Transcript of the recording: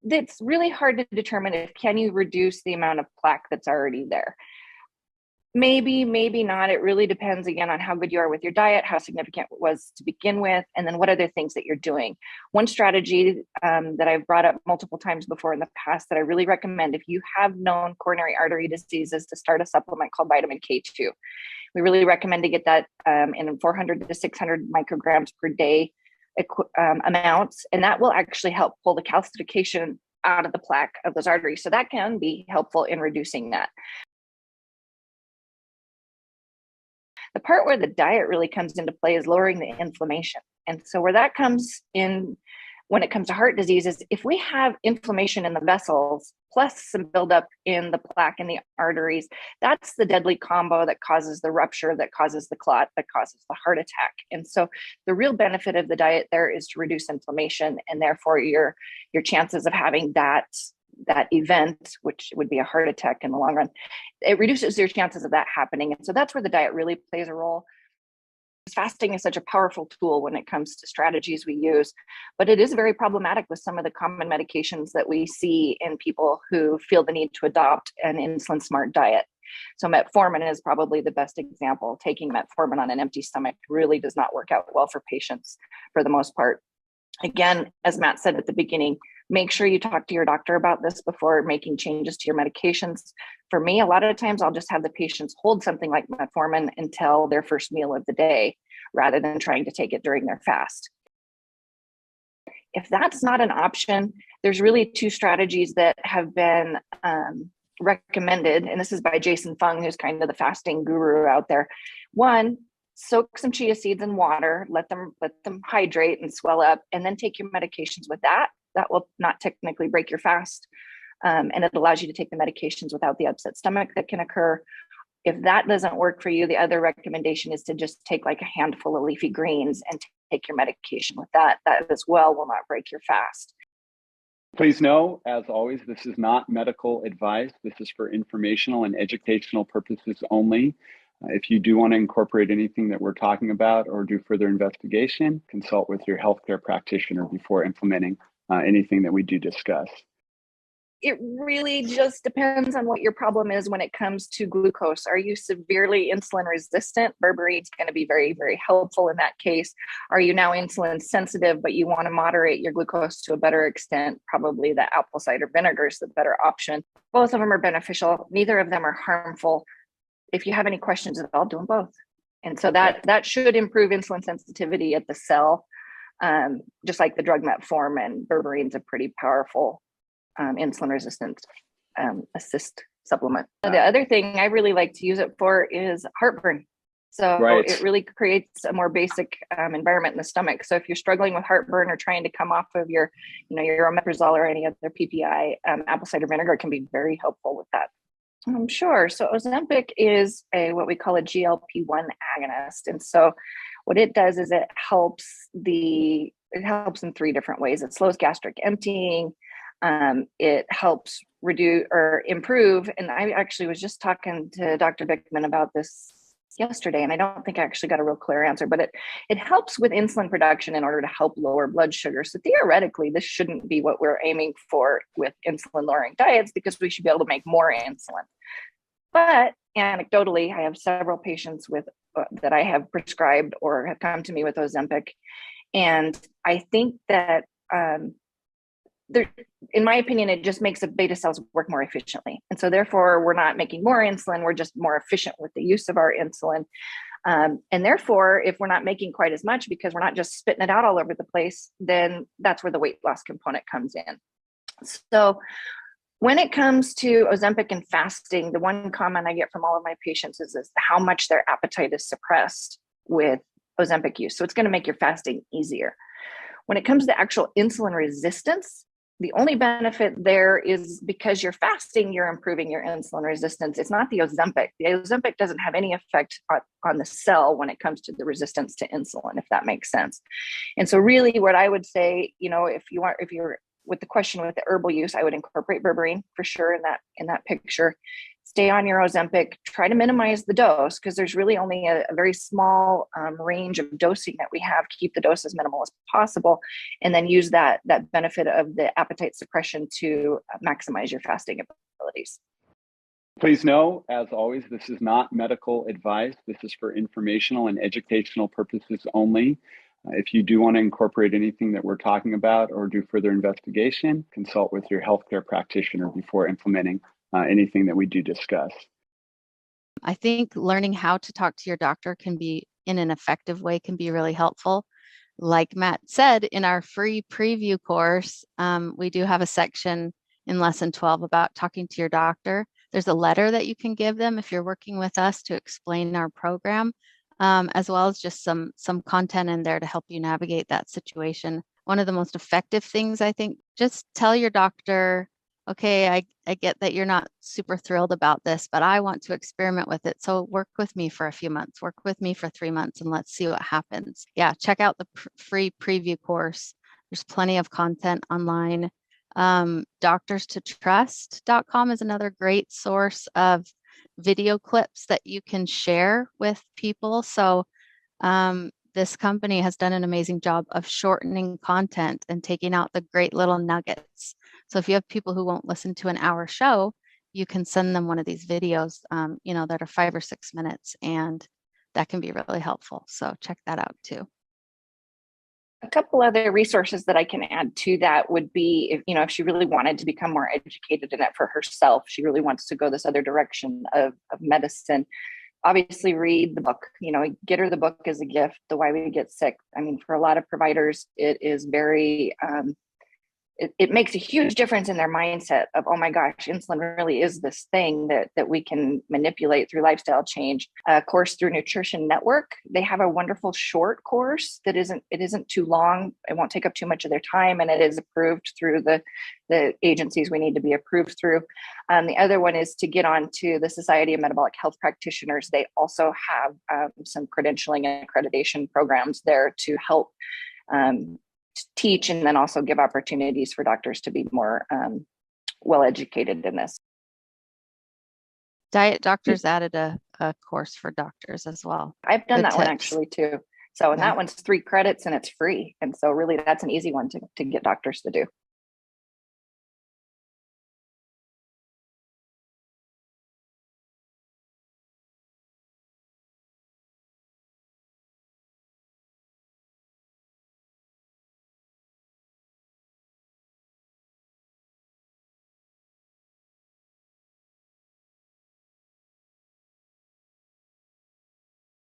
it's really hard to determine if can you reduce the amount of plaque that's already there. Maybe, maybe not. It really depends, again, on how good you are with your diet, how significant it was to begin with, and then what other things that you're doing. One strategy that I've brought up multiple times before in the past that I really recommend if you have known coronary artery disease is to start a supplement called vitamin K2. We really recommend to get that in 400 to 600 micrograms per day amounts, and that will actually help pull the calcification out of the plaque of those arteries. So that can be helpful in reducing that. The part where the diet really comes into play is lowering the inflammation. And so where that comes in when it comes to heart disease is if we have inflammation in the vessels, plus some buildup in the plaque in the arteries, that's the deadly combo that causes the rupture, that causes the clot, that causes the heart attack. And so the real benefit of the diet there is to reduce inflammation, and therefore your chances of having that event, which would be a heart attack in the long run, it reduces your chances of that happening. And so that's where the diet really plays a role. Fasting is such a powerful tool when it comes to strategies we use, but it is very problematic with some of the common medications that we see in people who feel the need to adopt an insulin smart diet. So metformin is probably the best example. Taking metformin on an empty stomach really does not work out well for patients for the most part. Again, as Matt said at the beginning, make sure you talk to your doctor about this before making changes to your medications. For me, a lot of times I'll just have the patients hold something like metformin until their first meal of the day, rather than trying to take it during their fast. If that's not an option, there's really two strategies that have been recommended, and this is by Jason Fung, who's kind of the fasting guru out there. One, soak some chia seeds in water, let them hydrate and swell up, and then take your medications with that. That will not technically break your fast, and it allows you to take the medications without the upset stomach that can occur. If that doesn't work for you, the other recommendation is to just take like a handful of leafy greens and take your medication with that. That as well will not break your fast. Please know, as always, this is not medical advice. This is for informational and educational purposes only. If you do want to incorporate anything that we're talking about or do further investigation, consult with your healthcare practitioner before implementing anything that we do discuss. It really just depends on what your problem is when it comes to glucose. Are you severely insulin resistant? Berberine is going to be very, very helpful in that case. Are you now insulin sensitive, but you want to moderate your glucose to a better extent? Probably the apple cider vinegar is the better option. Both of them are beneficial. Neither of them are harmful. If you have any questions at all, do them both. And so that should improve insulin sensitivity at the cell, just like the drug metformin. Berberine is a pretty powerful insulin resistant assist supplement. The other thing I really like to use it for is heartburn. So it really creates a more basic environment in the stomach. So if you're struggling with heartburn or trying to come off of your omeprazole or any other PPI, apple cider vinegar can be very helpful with that. Sure. So Ozempic is what we call a GLP-1 agonist. And so what it does is it helps in three different ways. It slows gastric emptying. It helps reduce or improve. And I actually was just talking to Dr. Bickman about this yesterday, and I don't think I actually got a real clear answer, but it helps with insulin production in order to help lower blood sugar. So theoretically, this shouldn't be what we're aiming for with insulin lowering diets, because we should be able to make more insulin. But anecdotally, I have several patients that I have prescribed or have come to me with Ozempic. And I think that in my opinion, it just makes the beta cells work more efficiently. And so therefore, we're not making more insulin, we're just more efficient with the use of our insulin. And therefore, if we're not making quite as much because we're not just spitting it out all over the place, then that's where the weight loss component comes in. So when it comes to Ozempic and fasting, the one comment I get from all of my patients is how much their appetite is suppressed with Ozempic use. So it's going to make your fasting easier. When it comes to actual insulin resistance, the only benefit there is because you're fasting, you're improving your insulin resistance. It's not the Ozempic. The Ozempic doesn't have any effect on the cell when it comes to the resistance to insulin, if that makes sense. And so really what I would say, if you're with the question with the herbal use, I would incorporate berberine for sure in that picture. stay on your Ozempic, try to minimize the dose because there's really only a very small range of dosing that we have. Keep the dose as minimal as possible, and then use that benefit of the appetite suppression to maximize your fasting abilities. Please know, as always, this is not medical advice. This is for informational and educational purposes only. If you do want to incorporate anything that we're talking about or do further investigation, consult with your healthcare practitioner before implementing anything that we do discuss. I think learning how to talk to your doctor can be in an effective way can be really helpful. Like Matt said, in our free preview course, we do have a section in lesson 12 about talking to your doctor. There's a letter that you can give them if you're working with us to explain our program, as well as just some content in there to help you navigate that situation. One of the most effective things, I think, just tell your doctor, okay, I get that you're not super thrilled about this, but I want to experiment with it. So work with me for a few months, work with me for 3 months, and let's see what happens. Yeah, check out the free preview course. There's plenty of content online. DoctorsToTrust.com is another great source of video clips that you can share with people. So this company has done an amazing job of shortening content and taking out the great little nuggets. So if you have people who won't listen to an hour show, you can send them one of these videos, that are 5 or 6 minutes, and that can be really helpful. So check that out too. A couple other resources that I can add to that would be, if she really wanted to become more educated in it for herself, she really wants to go this other direction of medicine. Obviously, read the book. Get her the book as a gift. The Why We Get Sick. I mean, for a lot of providers, it is very it makes a huge difference in their mindset of, oh my gosh, insulin really is this thing that we can manipulate through lifestyle change. A course through Nutrition Network, they have a wonderful short course that isn't too long. It won't take up too much of their time, and it is approved through the agencies we need to be approved through. The other one is to get on to the Society of Metabolic Health Practitioners. They also have some credentialing and accreditation programs there to help teach and then also give opportunities for doctors to be more well educated in this. Diet Doctors added a course for doctors as well. I've done that one actually too. So, and that one's 3 credits and it's free. And so really that's an easy one to get doctors to do.